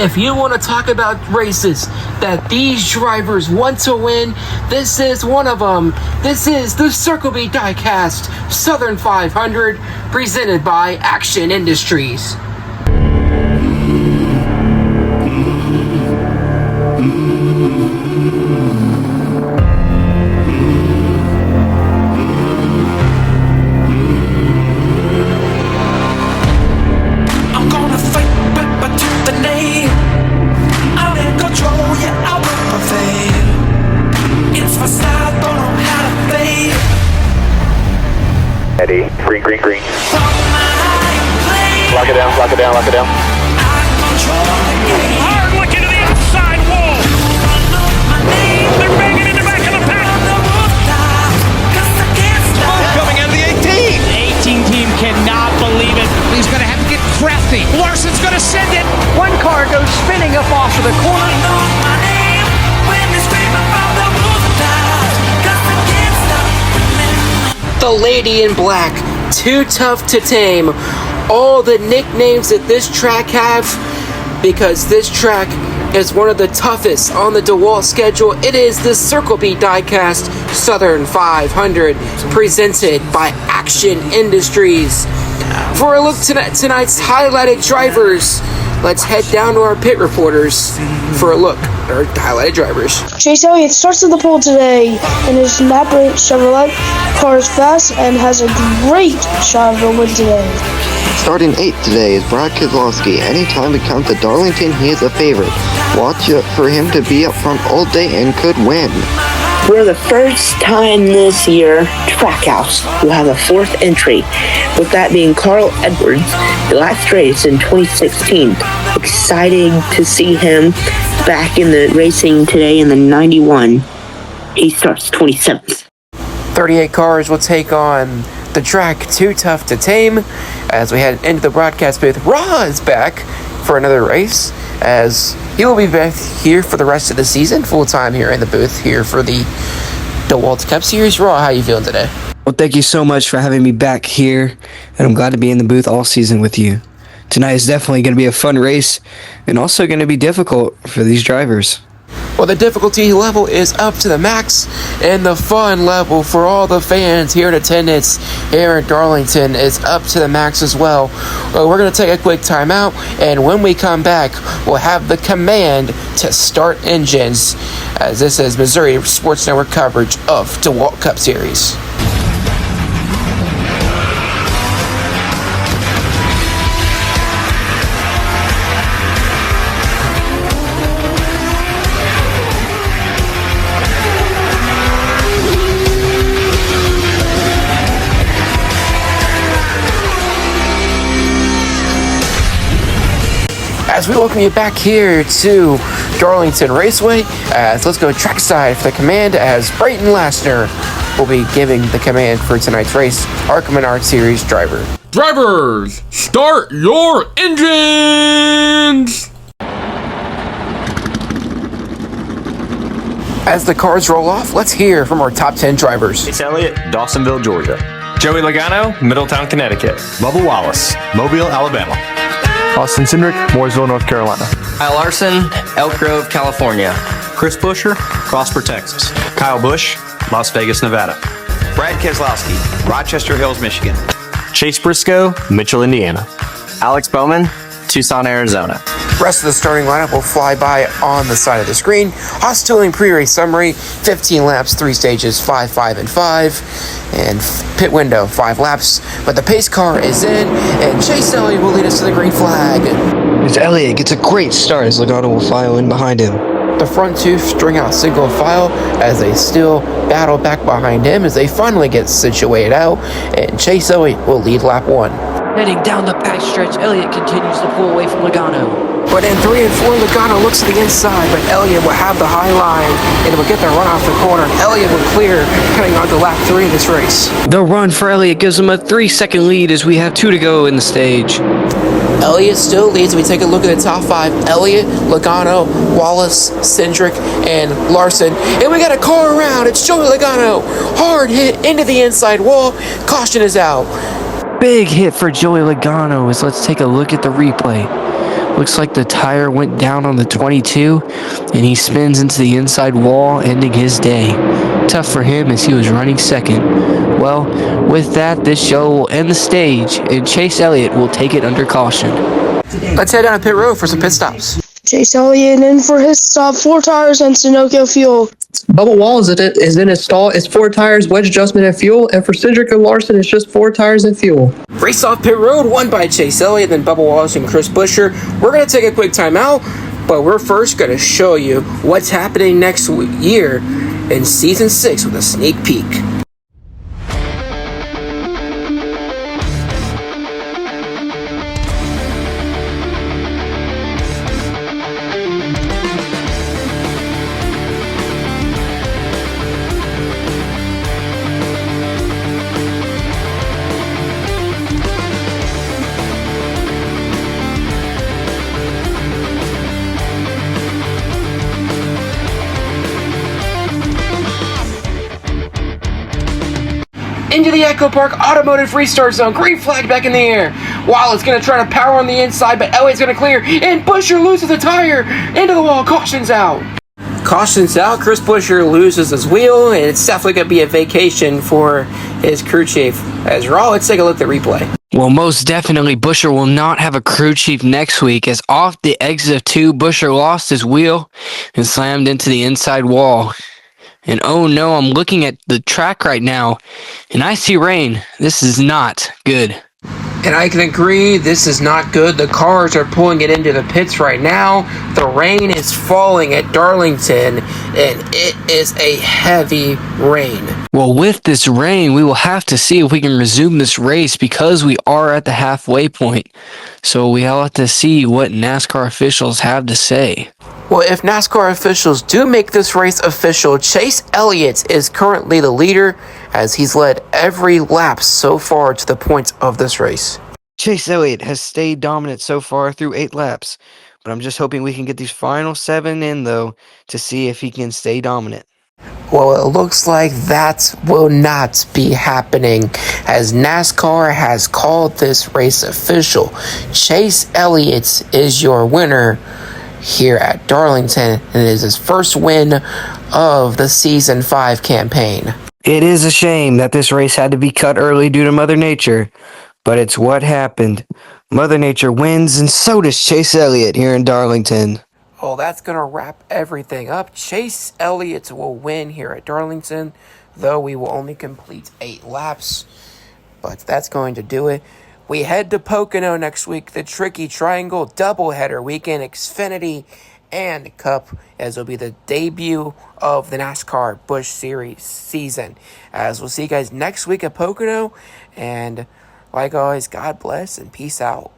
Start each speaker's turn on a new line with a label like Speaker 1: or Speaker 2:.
Speaker 1: If you want to talk about races that these drivers want to win, this is one of them. This is the Circle B Diecast Southern 500 presented by Action Industries.
Speaker 2: Eddie, green. Lock it down.
Speaker 3: Hard looking to the outside wall. They're banging in the back of the pack.
Speaker 4: Coming out of the 18.
Speaker 3: The 18 team cannot believe it.
Speaker 4: He's going to have to get crafty. Larson's going to send it.
Speaker 5: One car goes spinning up off of the corner.
Speaker 1: The Lady in Black, Too Tough to Tame. All the nicknames that this track have, because this track is one of the toughest on the DeWalt schedule. It is the Circle B Diecast Southern 500, presented by Action Industries. For a look tonight's highlighted drivers, let's head down to our pit reporters for a look at our highlighted drivers.
Speaker 6: Chase Elliott starts in the pole today in his Napa Chevrolet. Car is fast and has a great shot of the win today.
Speaker 7: Starting 8th today is Brad Keselowski. Anytime it comes to Darlington, he is a favorite. Watch out for him to be up front all day and could win.
Speaker 8: For the first time this year, Trackhouse will have a 4th entry, with that being Carl Edwards, the last race in 2016. Exciting to see him back in the racing today in the 91. He starts 27th.
Speaker 1: 38 cars will take on the track Too Tough to Tame. As we head into the broadcast booth, Raw is back for another race, as he will be back here for the rest of the season, full-time here in the booth here for the DeWalt Cup Series. Raw, how are you feeling today?
Speaker 9: Well, thank you so much for having me back here, and I'm glad to be in the booth all season with you. Tonight is definitely going to be a fun race, and also going to be difficult for these drivers.
Speaker 1: Well, the difficulty level is up to the max, and the fun level for all the fans here in attendance here in Darlington is up to the max as well. We're going to take a quick timeout, and when we come back, we'll have the command to start engines, as this is Missouri Sports Network coverage of DeWalt Cup Series. As we welcome you back here to Darlington Raceway, let's go trackside for the command, as Brayton Lassner will be giving the command for tonight's race, Arkham and Art Series driver.
Speaker 10: Drivers, start your engines!
Speaker 1: As the cars roll off, let's hear from our top 10 drivers.
Speaker 11: Chase Elliott, Dawsonville, Georgia. Joey Logano, Middletown, Connecticut.
Speaker 12: Bubba Wallace, Mobile, Alabama.
Speaker 13: Austin Cindric, Mooresville, North Carolina.
Speaker 14: Kyle Larson, Elk Grove, California.
Speaker 15: Chris Buescher, Prosper, Texas.
Speaker 16: Kyle Busch, Las Vegas, Nevada.
Speaker 17: Brad Keselowski, Rochester Hills, Michigan.
Speaker 18: Chase Briscoe, Mitchell, Indiana.
Speaker 19: Alex Bowman, Tucson, Arizona.
Speaker 1: Rest of the starting lineup will fly by on the side of the screen. Haas Tooling pre-race summary: 15 laps, 3 stages, 5, 5, and 5. And pit window, 5 laps. But the pace car is in, and Chase Elliott will lead us to the green flag.
Speaker 9: As Elliott gets a great start, as Logano will file in behind him.
Speaker 1: The front two string out single file as they still battle back behind him as they finally get situated out, and Chase Elliott will lead lap 1.
Speaker 5: Heading down the backstretch, Elliott continues to pull away from Logano.
Speaker 1: But in 3 and 4, Logano looks to the inside, but Elliott will have the high line and will get the run off the corner. Elliott will clear, coming on to lap 3 of this race.
Speaker 9: The run for Elliott gives him a 3-second lead as we have 2 to go in the stage.
Speaker 1: Elliott still leads. We take a look at the top 5. Elliott, Logano, Wallace, Cindric, and Larson. And we got a car around. It's Joey Logano. Hard hit into the inside wall. Caution is out.
Speaker 9: Big hit for Joey Logano as let's take a look at the replay. Looks like the tire went down on the 22, and he spins into the inside wall, ending his day. Tough for him as he was running second. Well, with that, this show will end the stage, and Chase Elliott will take it under caution.
Speaker 1: Let's head down to pit road for some pit stops.
Speaker 6: Chase Elliott in for his stop, 4 tires and Sunoco fuel.
Speaker 2: Bubba Wallace is in his stall. It's 4 tires, wedge adjustment, and fuel. And for Cindric and Larson, it's just 4 tires and fuel.
Speaker 1: Race off pit road, won by Chase Elliott, then Bubba Wallace and Chris Buescher. We're going to take a quick time out, but we're first going to show you what's happening next year in Season 6 with a sneak peek. Into the Echo Park Automotive Restart Zone. Green flag back in the air. Wallace going to try to power on the inside, but Elliott's going to clear. And Buescher loses the tire. Into the wall. Caution's out. Caution's out. Chris Buescher loses his wheel, and it's definitely going to be a vacation for his crew chief. As Raw, let's take a look at the replay.
Speaker 9: Well, most definitely, Buescher will not have a crew chief next week, as off the exit of 2, Buescher lost his wheel and slammed into the inside wall. And oh no, I'm looking at the track right now, and I see rain. This is not good.
Speaker 1: And I can agree, this is not good. The cars are pulling it into the pits right now. The rain is falling at Darlington, and it is a heavy rain.
Speaker 9: Well, with this rain, we will have to see if we can resume this race because we are at the halfway point. So we will have to see what NASCAR officials have to say.
Speaker 1: Well, if NASCAR officials do make this race official, Chase Elliott is currently the leader as he's led every lap so far to the point of this race.
Speaker 9: Chase Elliott has stayed dominant so far through 8 laps, but I'm just hoping we can get these final 7 in, though, to see if he can stay dominant.
Speaker 1: Well, it looks like that will not be happening as NASCAR has called this race official. Chase Elliott is your winner here at Darlington, and it is his first win of the Season 5 campaign.
Speaker 9: It is a shame that this race had to be cut early due to Mother Nature, but it's what happened. Mother Nature wins, and so does Chase Elliott here in Darlington.
Speaker 1: Well, that's going to wrap everything up. Chase Elliott will win here at Darlington, though we will only complete 8 laps, but that's going to do it. We head to Pocono next week, the Tricky Triangle doubleheader weekend, Xfinity and Cup, as will be the debut of the NASCAR Busch Series season. As we'll see you guys next week at Pocono, and like always, God bless and peace out.